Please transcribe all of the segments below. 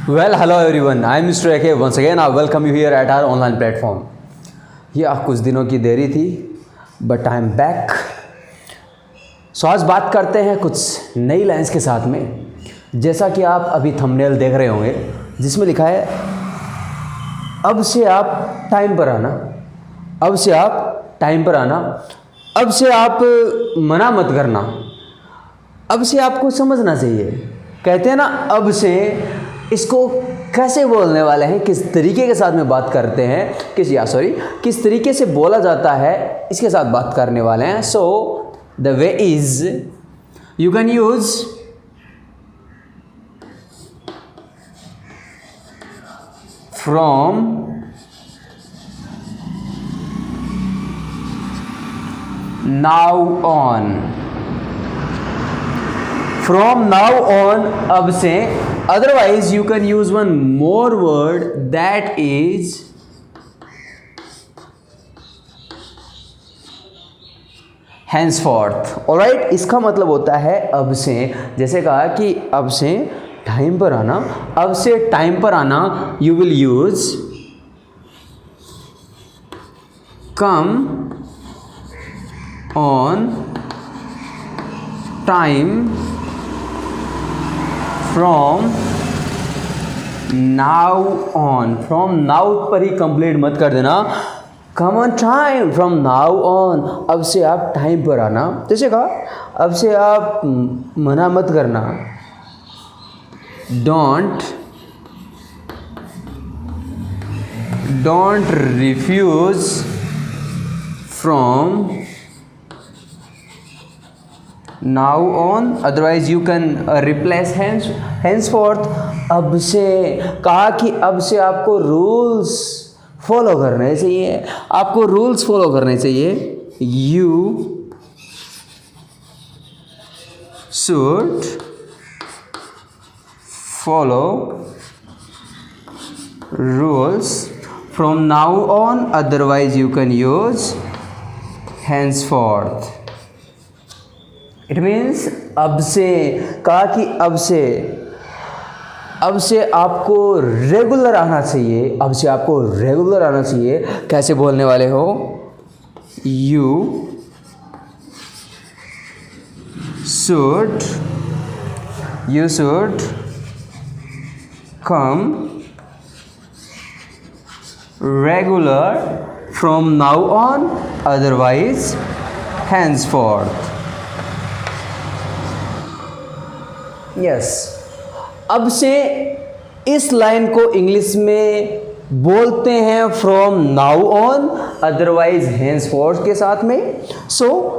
Well, hello everyone. I am Mr. AK. Once again, I welcome you here at our online platform. कुछ दिनों की देरी थी, but I am back. So आज बात करते हैं कुछ नई लाइन्स के साथ में, जैसा कि आप अभी थंबनेल देख रहे होंगे, जिसमें लिखा है अब से आप टाइम पर आना, अब से आप टाइम पर आना, अब से आप मना मत करना, अब से आपको समझना चाहिए। कहते हैं ना, अब से इसको कैसे बोलने वाले हैं, किस तरीके के साथ में बात करते हैं, किस तरीके से बोला जाता है, इसके साथ बात करने वाले हैं। So the way is you can use from now on, from now on, अब से। Otherwise you can use one more word that is henceforth। Alright, इसका मतलब होता है अब से। जैसे कहा कि अब से टाइम पर आना, अब से टाइम पर आना, you will use come on time from now on. From now पर ही कंप्लीट मत कर देना, come on time from now on, अब से आप टाइम पर आना। जैसे कहा, अब से आप मना मत करना, don't refuse from now on. Otherwise you can replace henceforth। अब से कहा कि अब से आपको रूल्स फॉलो करने चाहिए, आपको रूल्स फॉलो करने चाहिए। You should follow rules from now on, otherwise you can use henceforth। It means अब से, कहा कि अब से आपको रेगुलर आना चाहिए, अब से आपको रेगुलर आना चाहिए। कैसे बोलने वाले हो? You should come regular from now on, otherwise henceforth। Yes, अब से इस लाइन को इंग्लिश में बोलते हैं from now on, otherwise henceforth के साथ में। सो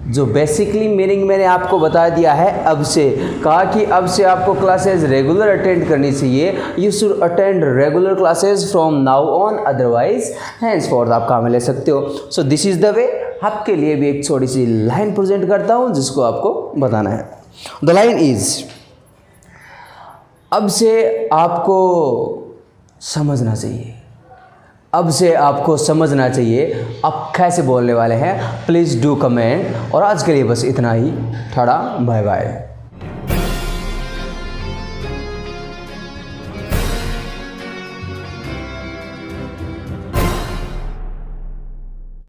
जो बेसिकली मीनिंग मैंने आपको बता दिया है, अब से कहा कि अब से आपको क्लासेस रेगुलर अटेंड करनी चाहिए। You should attend regular classes from now on, otherwise henceforth आप काम में ले सकते हो। So this is the way. आपके लिए भी एक छोटी सी लाइन प्रेजेंट करता हूँ जिसको आपको बताना है। द लाइन इज, अब से आपको समझना चाहिए, अब से आपको समझना चाहिए। आप कैसे बोलने वाले हैं, प्लीज़ डू कमेंट। और आज के लिए बस इतना ही। Tata, bye bye.